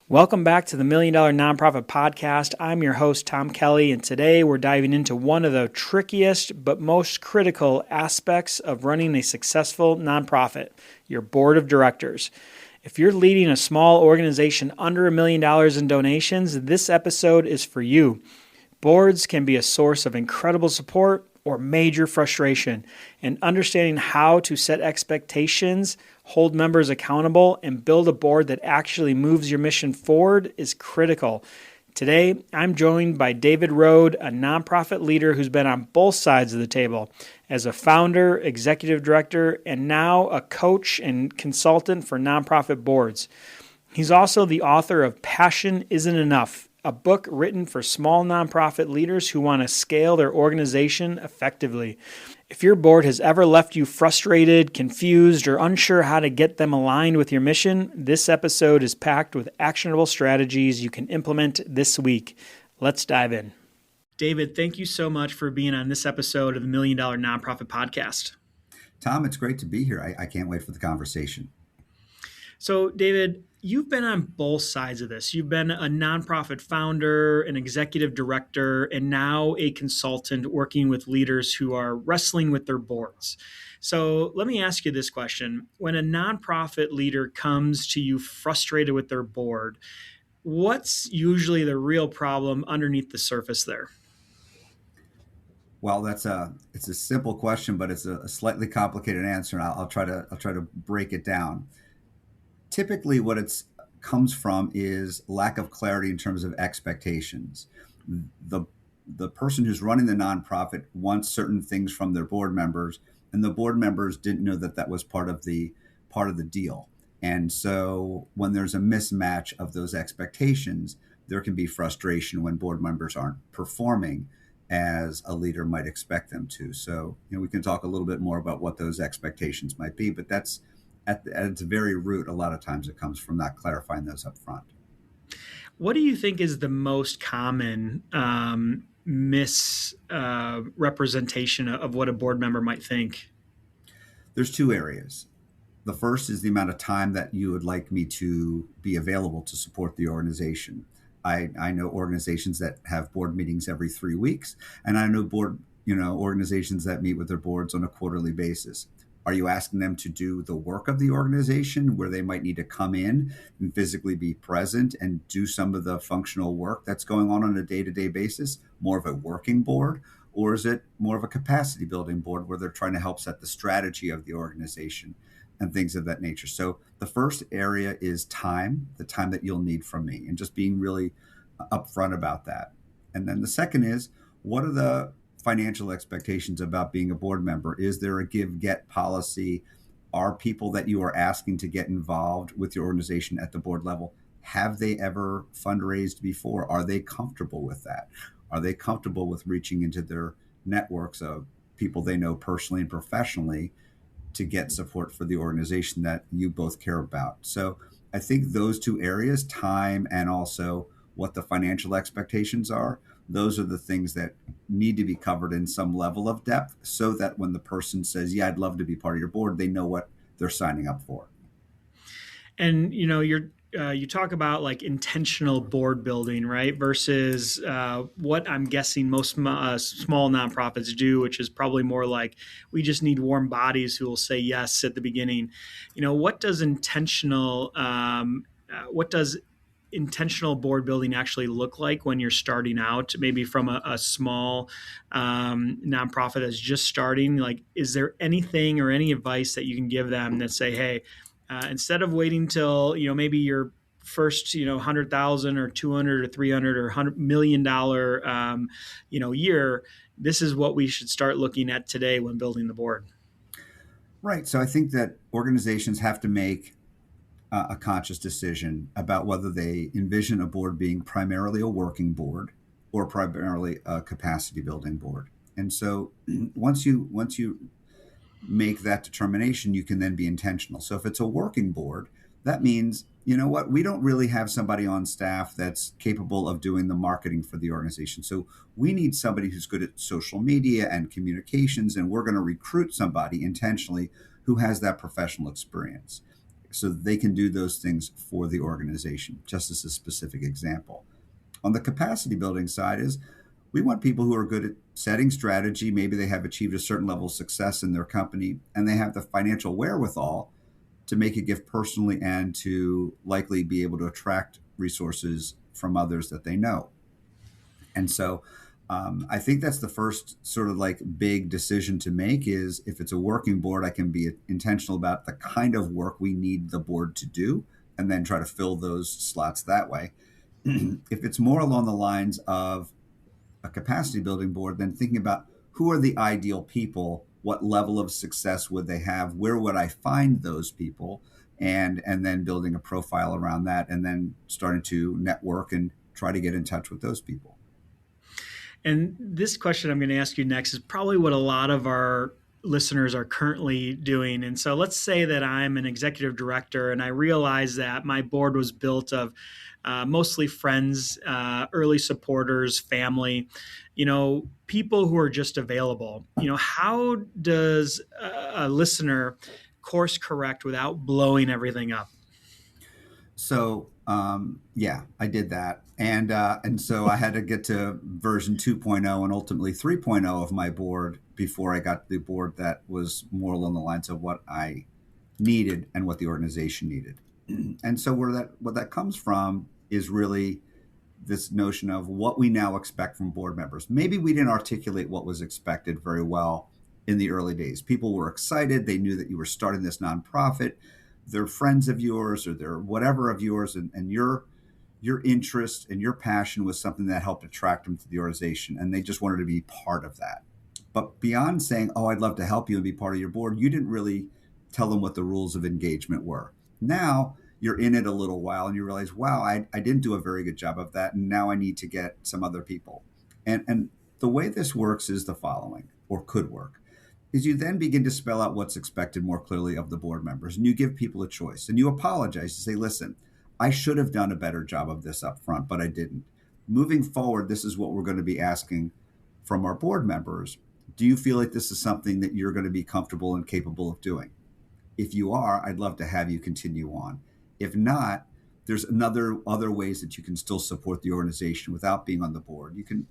Welcome back to the Million Dollar Nonprofit Podcast. I'm your host, Tom Kelly, and today we're diving into one of the trickiest but most critical aspects of running a successful nonprofit, your board of directors. If you're leading a small organization under $1 million in donations, this episode is for you. Boards can be a source of incredible support or major frustration, and understanding how to set expectations, hold members accountable, and build a board that actually moves your mission forward is critical. Today, I'm joined by David Rhode, a nonprofit leader who's been on both sides of the table as a founder, executive director, and now a coach and consultant for nonprofit boards. He's also the author of Passion Isn't Enough, a book written for small nonprofit leaders who want to scale their organization effectively. If your board has ever left you frustrated, confused, or unsure how to get them aligned with your mission, this episode is packed with actionable strategies you can implement this week. Let's dive in. David, thank you so much for being on this episode of the Million Dollar Nonprofit Podcast. Tom, it's great to be here. I can't wait for the conversation. So, David, you've been on both sides of this. You've been a nonprofit founder, an executive director, and now a consultant working with leaders who are wrestling with their boards. So let me ask you this question. When a nonprofit leader comes to you frustrated with their board, what's usually the real problem underneath the surface there? Well, it's a simple question, but it's a slightly complicated answer, and I'll try to break it down. Typically, what it comes from is lack of clarity in terms of expectations. The person who's running the nonprofit wants certain things from their board members, and the board members didn't know that was part of the deal. And so, when there's a mismatch of those expectations, there can be frustration when board members aren't performing as a leader might expect them to. So, we can talk a little bit more about what those expectations might be, but that's at its very root, a lot of times it comes from not clarifying those up front. What do you think is the most common misrepresentation of what a board member might think? There's two areas. The first is the amount of time that you would like me to be available to support the organization. I know organizations that have board meetings every 3 weeks, and I know organizations that meet with their boards on a quarterly basis. Are you asking them to do the work of the organization where they might need to come in and physically be present and do some of the functional work that's going on a day-to-day basis, more of a working board? Or is it more of a capacity building board where they're trying to help set the strategy of the organization and things of that nature? So the first area is time, the time that you'll need from me, and just being really upfront about that. And then the second is, what are the financial expectations about being a board member? Is there a give-get policy? Are people that you are asking to get involved with your organization at the board level, have they ever fundraised before? Are they comfortable with that? Are they comfortable with reaching into their networks of people they know personally and professionally to get support for the organization that you both care about? So I think those two areas, time and also what the financial expectations are, those are the things that need to be covered in some level of depth so that when the person says, yeah, I'd love to be part of your board, they know what they're signing up for. And, you talk about like intentional board building, right? Versus what I'm guessing most small nonprofits do, which is probably more like we just need warm bodies who will say yes at the beginning. What does intentional board building actually look like when you're starting out, maybe from a small nonprofit that's just starting? Like, is there anything or any advice that you can give them that say, hey, instead of waiting till, maybe your first, 100,000 or 200 or 300 or $100 million, year, this is what we should start looking at today when building the board? Right. So I think that organizations have to make a conscious decision about whether they envision a board being primarily a working board or primarily a capacity building board. And so once you make that determination, you can then be intentional. So if it's a working board, that means, we don't really have somebody on staff that's capable of doing the marketing for the organization. So we need somebody who's good at social media and communications, and we're going to recruit somebody intentionally who has that professional experience. so they can do those things for the organization, just as a specific example. On the capacity building side is we want people who are good at setting strategy. Maybe they have achieved a certain level of success in their company and they have the financial wherewithal to make a gift personally and to likely be able to attract resources from others that they know. And so I think that's the first sort of like big decision to make is if it's a working board, I can be intentional about the kind of work we need the board to do and then try to fill those slots that way. If it's more along the lines of a capacity building board, then thinking about who are the ideal people, what level of success would they have, where would I find those people, and then building a profile around that, and then starting to network and try to get in touch with those people. And this question I'm going to ask you next is probably what a lot of our listeners are currently doing. And so let's say that I'm an executive director and I realize that my board was built of mostly friends, early supporters, family, people who are just available. How does a listener course correct without blowing everything up? So yeah, I did that, and so I had to get to version 2.0 and ultimately 3.0 of my board before I got the board that was more along the lines of what I needed and what the organization needed. And so what that comes from is really this notion of what we now expect from board members. Maybe we didn't articulate what was expected very well in the early days. People were excited. They knew that you were starting this nonprofit. They're friends of yours or they're whatever of yours. And your interest and your passion was something that helped attract them to the organization. And they just wanted to be part of that. But beyond saying, oh, I'd love to help you and be part of your board, you didn't really tell them what the rules of engagement were. Now you're in it a little while and you realize, wow, I didn't do a very good job of that. And now I need to get some other people. And the way this works is the following, or could work, is you then begin to spell out what's expected more clearly of the board members. And you give people a choice and you apologize to say, listen, I should have done a better job of this up front, but I didn't. Moving forward, this is what we're going to be asking from our board members. Do you feel like this is something that you're going to be comfortable and capable of doing? If you are, I'd love to have you continue on. If not, there's other ways that you can still support the organization without being on the board. You can,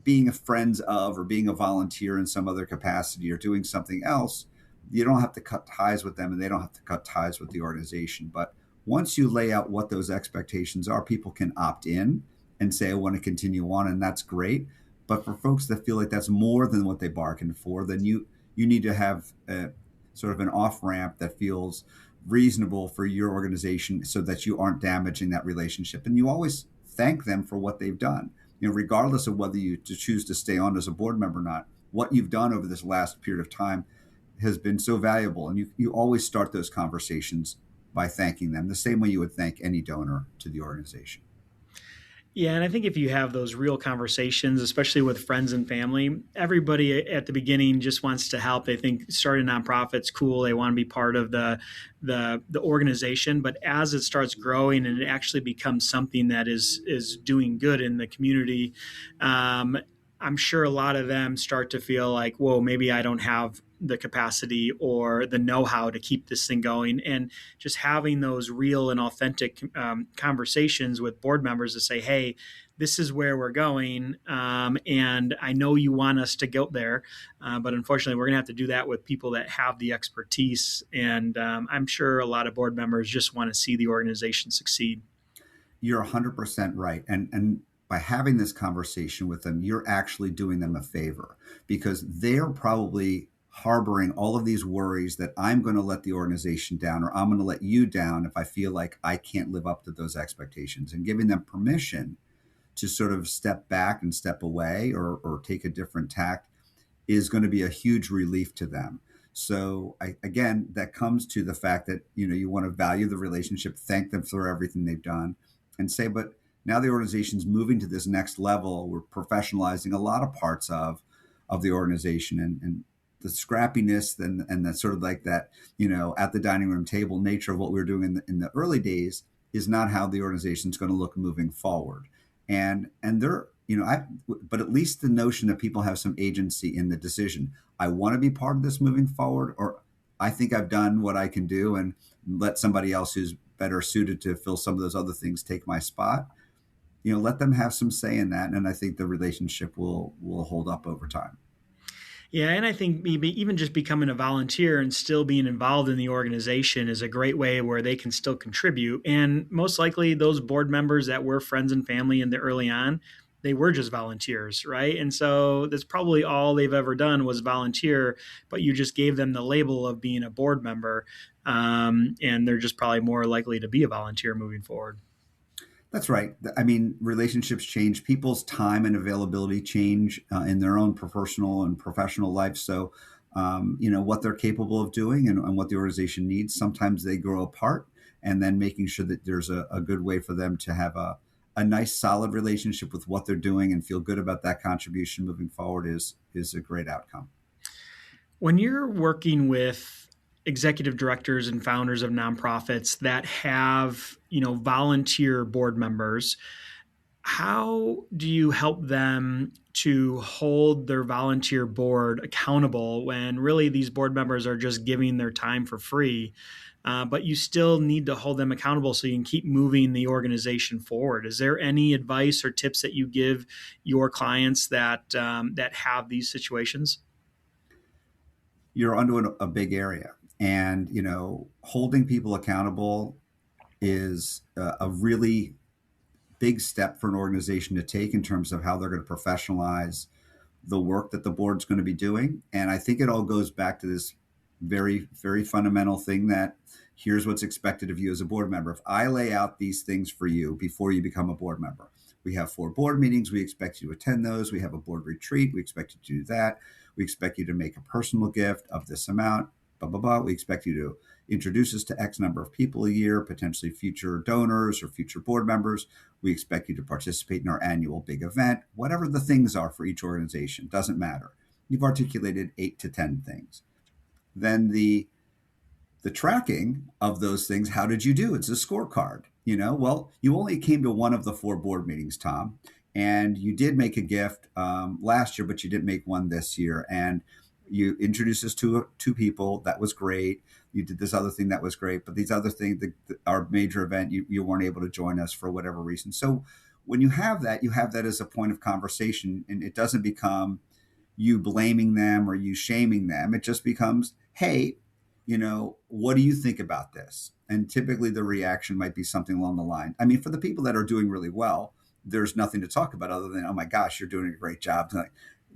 being a friend of or being a volunteer in some other capacity or doing something else, you don't have to cut ties with them and they don't have to cut ties with the organization. But once you lay out what those expectations are, people can opt in and say, I want to continue on, and that's great. But for folks that feel like that's more than what they bargained for, then you need to have sort of an off-ramp that feels reasonable for your organization so that you aren't damaging that relationship. And you always thank them for what they've done. Regardless of whether you choose to stay on as a board member or not, what you've done over this last period of time has been so valuable. And you always start those conversations by thanking them the same way you would thank any donor to the organization. Yeah, and I think if you have those real conversations, especially with friends and family, everybody at the beginning just wants to help. They think starting a nonprofit's cool. They want to be part of the organization. But as it starts growing and it actually becomes something that is doing good in the community, I'm sure a lot of them start to feel like, whoa, maybe I don't have the capacity or the know-how to keep this thing going. And just having those real and authentic conversations with board members to say, hey, this is where we're going. And I know you want us to go there. But unfortunately, we're going to have to do that with people that have the expertise. And I'm sure a lot of board members just want to see the organization succeed. You're 100% right. And by having this conversation with them, you're actually doing them a favor because they're probably harboring all of these worries that I'm going to let the organization down or I'm going to let you down if I feel like I can't live up to those expectations, and giving them permission to sort of step back and step away or take a different tact is going to be a huge relief to them. So again, that comes to the fact that, you want to value the relationship, thank them for everything they've done and say, but now the organization's moving to this next level. We're professionalizing a lot of parts of the organization and the scrappiness and that sort of like that, at the dining room table nature of what we were doing in the early days is not how the organization's going to look moving forward. And they're, but at least the notion that people have some agency in the decision. I want to be part of this moving forward, or I think I've done what I can do. And let somebody else who's better suited to fill some of those other things take my spot. Let them have some say in that, and I think the relationship will hold up over time. Yeah, and I think maybe even just becoming a volunteer and still being involved in the organization is a great way where they can still contribute. And most likely, those board members that were friends and family in the early on, they were just volunteers, right? And so that's probably all they've ever done was volunteer, but you just gave them the label of being a board member, and they're just probably more likely to be a volunteer moving forward. That's right. I mean, relationships change, people's time and availability change in their own personal and professional life. So, what they're capable of doing and what the organization needs, sometimes they grow apart. And then making sure that there's a good way for them to have a nice, solid relationship with what they're doing and feel good about that contribution moving forward is a great outcome. When you're working with executive directors and founders of nonprofits that have, volunteer board members, how do you help them to hold their volunteer board accountable when really these board members are just giving their time for free? But you still need to hold them accountable so you can keep moving the organization forward. Is there any advice or tips that you give your clients that have these situations? You're onto a big area, and holding people accountable is a really big step for an organization to take in terms of how they're going to professionalize the work that the board's going to be doing. And I think it all goes back to this very, very fundamental thing that here's what's expected of you as a board member. If I lay out these things for you before you become a board member, we have 4 board meetings. We expect you to attend those. We have a board retreat. We expect you to do that. We expect you to make a personal gift of this amount, blah, blah, blah. We expect you to introduce us to X number of people a year, potentially future donors or future board members. We expect you to participate in our annual big event. Whatever the things are for each organization, doesn't matter. You've articulated 8 to 10 things. Then the tracking of those things, how did you do? It's a scorecard. Well, you only came to one of the 4 board meetings, Tom, and you did make a gift last year, but you didn't make one this year. And you introduced us to 2 people. That was great. You did this other thing that was great, but these other things, our major event, you weren't able to join us for whatever reason. So when you have that as a point of conversation, and it doesn't become you blaming them or you shaming them. It just becomes, hey, what do you think about this? And typically the reaction might be something along the line. I mean, for the people that are doing really well, there's nothing to talk about other than, oh my gosh, you're doing a great job. Like,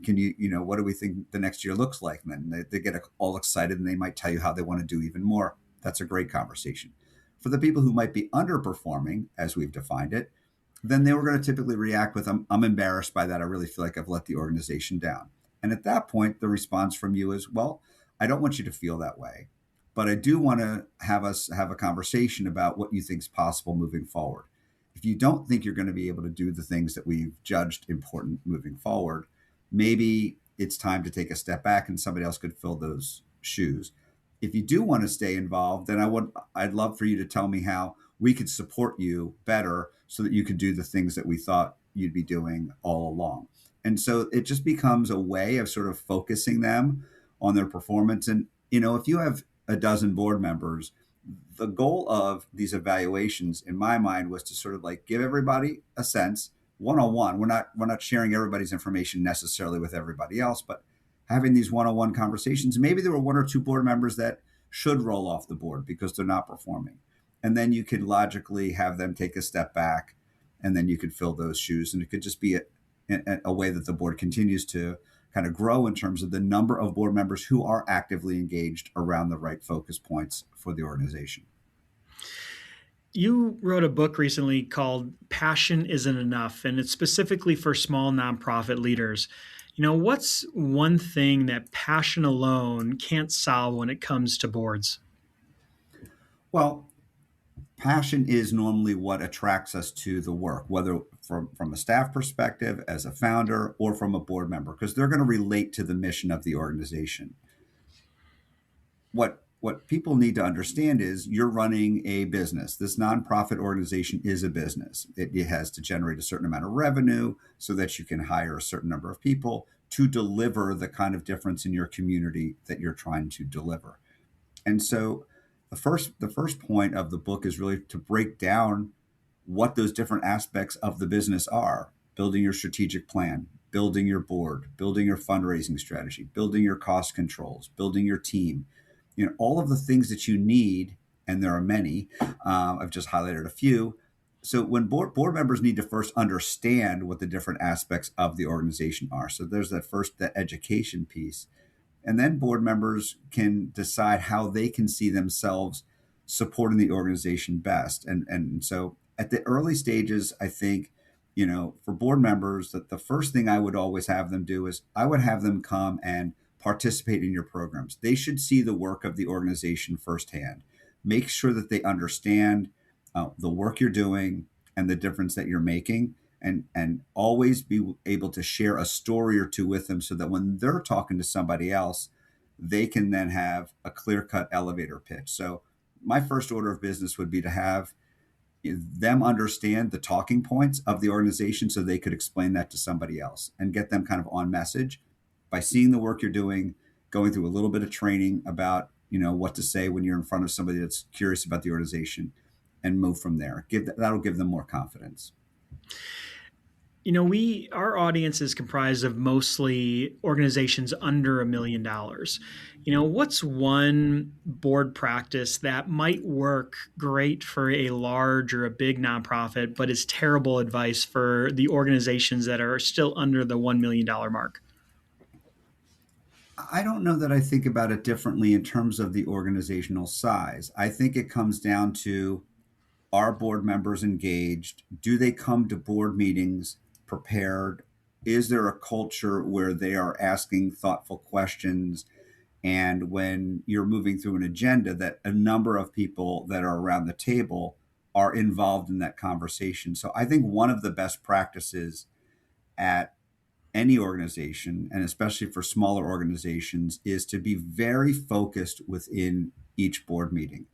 can you, what do we think the next year looks like? And then they get all excited and they might tell you how they want to do even more. That's a great conversation. For the people who might be underperforming, as we've defined it, then they were going to typically react with, I'm embarrassed by that. I really feel like I've let the organization down. And at that point, the response from you is, well, I don't want you to feel that way, but I do want to have us have a conversation about what you think is possible moving forward. If you don't think you're going to be able to do the things that we've judged important moving forward, maybe it's time to take a step back and somebody else could fill those shoes. If you do want to stay involved, then I'd love for you to tell me how we could support you better so that you could do the things that we thought you'd be doing all along. And so it just becomes a way of sort of focusing them on their performance. And, if you have a dozen board members, the goal of these evaluations in my mind was to sort of like give everybody a sense one-on-one. We're not sharing everybody's information necessarily with everybody else, but having these one-on-one conversations. Maybe there were 1 or 2 board members that should roll off the board because they're not performing. And then you could logically have them take a step back and then you could fill those shoes. And it could just be a way that the board continues to kind of grow in terms of the number of board members who are actively engaged around the right focus points for the organization. You wrote a book recently called Passion Isn't Enough, and it's specifically for small nonprofit leaders. What's one thing that passion alone can't solve when it comes to boards? Well, passion is normally what attracts us to the work, whether from a staff perspective, as a founder, or from a board member, because they're going to relate to the mission of the organization. What people need to understand is you're running a business. This nonprofit organization is a business. It has to generate a certain amount of revenue so that you can hire a certain number of people to deliver the kind of difference in your community that you're trying to deliver. And so The first point of the book is really to break down what those different aspects of the business are: building your strategic plan, building your board, building your fundraising strategy, building your cost controls, building your team, all of the things that you need. And there are many. I've just highlighted a few. So when board members need to first understand what the different aspects of the organization are. So there's that education piece. And then board members can decide how they can see themselves supporting the organization best. And so at the early stages, I think, for board members, that the first thing I would always have them do is I would have them come and participate in your programs. They should see the work of the organization firsthand. Make sure that they understand the work you're doing and the difference that you're making, and always be able to share a story or two with them, so that when they're talking to somebody else, they can then have a clear-cut elevator pitch. So my first order of business would be to have them understand the talking points of the organization, so they could explain that to somebody else and get them kind of on message by seeing the work you're doing, going through a little bit of training about what to say when you're in front of somebody that's curious about the organization, and move from there. That'll give them more confidence. Our audience is comprised of mostly organizations under $1 million. What's one board practice that might work great for a large or a big nonprofit, but is terrible advice for the organizations that are still under the $1 million mark? I don't know that I think about it differently in terms of the organizational size. I think it comes down to, are board members engaged? Do they come to board meetings prepared? Is there a culture where they are asking thoughtful questions? And when you're moving through an agenda, that a number of people that are around the table are involved in that conversation. So I think one of the best practices at any organization, and especially for smaller organizations, is to be very focused within each board meeting.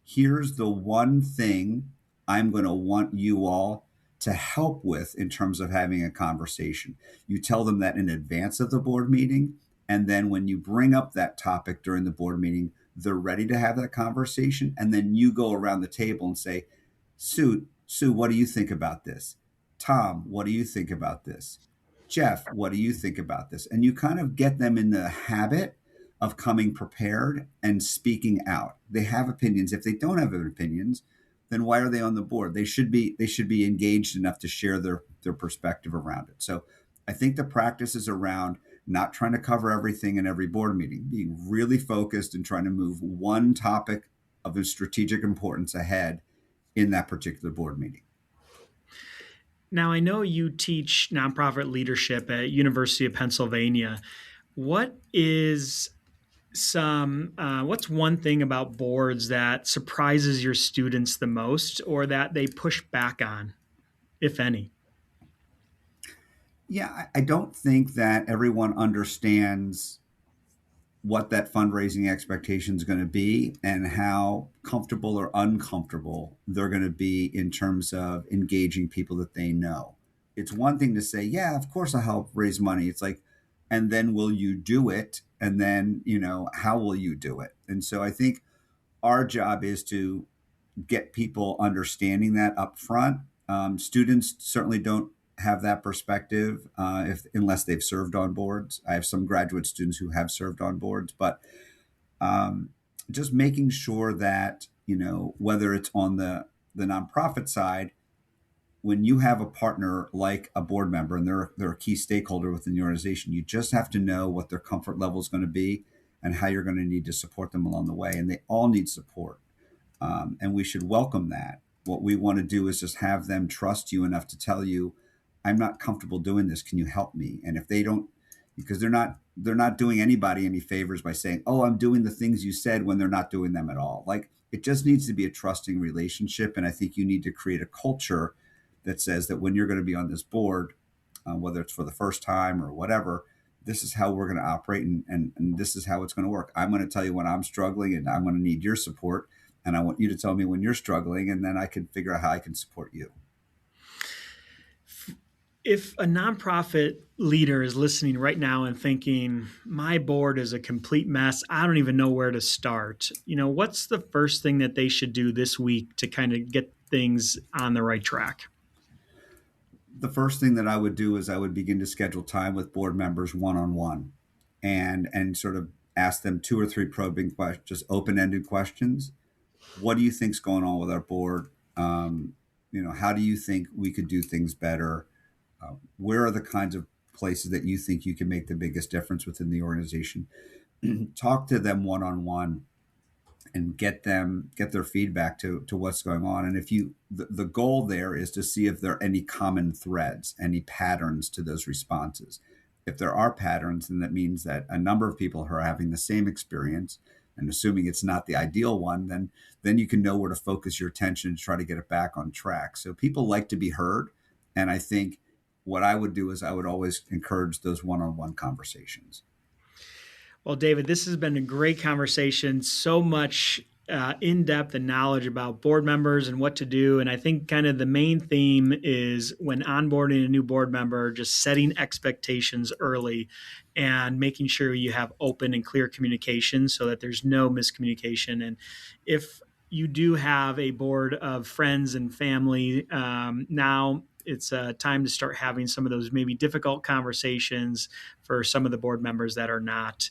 Here's the one thing I'm going to want you all to help with in terms of having a conversation. You tell them that in advance of the board meeting. And then when you bring up that topic during the board meeting, they're ready to have that conversation. And then you go around the table and say, Sue, what do you think about this? Tom, what do you think about this? Jeff, what do you think about this? And you kind of get them in the habit of coming prepared and speaking out. They have opinions. If they don't have opinions, then why are they on the board? They should be engaged enough to share their perspective around it. So I think the practice is around not trying to cover everything in every board meeting, being really focused and trying to move one topic of a strategic importance ahead in that particular board meeting. Now, I know you teach nonprofit leadership at University of Pennsylvania. What's one thing about boards that surprises your students the most, or that they push back on, if any? Yeah, I don't think that everyone understands what that fundraising expectation is going to be, and how comfortable or uncomfortable they're going to be in terms of engaging people that they know. It's one thing to say, yeah, of course I'll help raise money. It's like, and then will you do it? And then, how will you do it? And so I think our job is to get people understanding that up front. Students certainly don't have that perspective unless they've served on boards. I have some graduate students who have served on boards, but just making sure that, whether it's on the nonprofit side, when you have a partner like a board member and they're a key stakeholder within the organization, you just have to know what their comfort level is going to be and how you're going to need to support them along the way. And they all need support. And we should welcome that. What we want to do is just have them trust you enough to tell you, I'm not comfortable doing this. Can you help me? And if they don't, because they're not doing anybody any favors by saying, oh, I'm doing the things you said, when they're not doing them at all. Like, it just needs to be a trusting relationship. And I think you need to create a culture that says that when you're going to be on this board, whether it's for the first time or whatever, this is how we're going to operate, and this is how it's going to work. I'm going to tell you when I'm struggling, and I'm going to need your support. And I want you to tell me when you're struggling, and then I can figure out how I can support you. If a nonprofit leader is listening right now and thinking, my board is a complete mess, I don't even know where to start, what's the first thing that they should do this week to kind of get things on the right track? The first thing that I would do is I would begin to schedule time with board members one on one, and sort of ask them two or three probing questions, just open ended questions. What do you think's going on with our board? How do you think we could do things better? Where are the kinds of places that you think you can make the biggest difference within the organization? Talk to them one on one and get their feedback to what's going on. And if the goal there is to see if there are any common threads, any patterns to those responses. If there are patterns, then that means that a number of people who are having the same experience, and assuming it's not the ideal one, then you can know where to focus your attention to try to get it back on track. So people like to be heard, and I think what I would do is I would always encourage those one-on-one conversations. Well, David, this has been a great conversation. So much in-depth and knowledge about board members and what to do. And I think kind of the main theme is when onboarding a new board member, just setting expectations early and making sure you have open and clear communication so that there's no miscommunication. And if you do have a board of friends and family, now it's time to start having some of those maybe difficult conversations for some of the board members that are not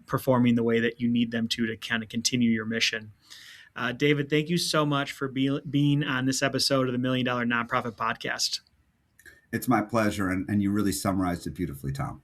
performing the way that you need them to kind of continue your mission. David, thank you so much for being on this episode of the $1 Million Nonprofit Podcast. It's my pleasure, and you really summarized it beautifully, Tom.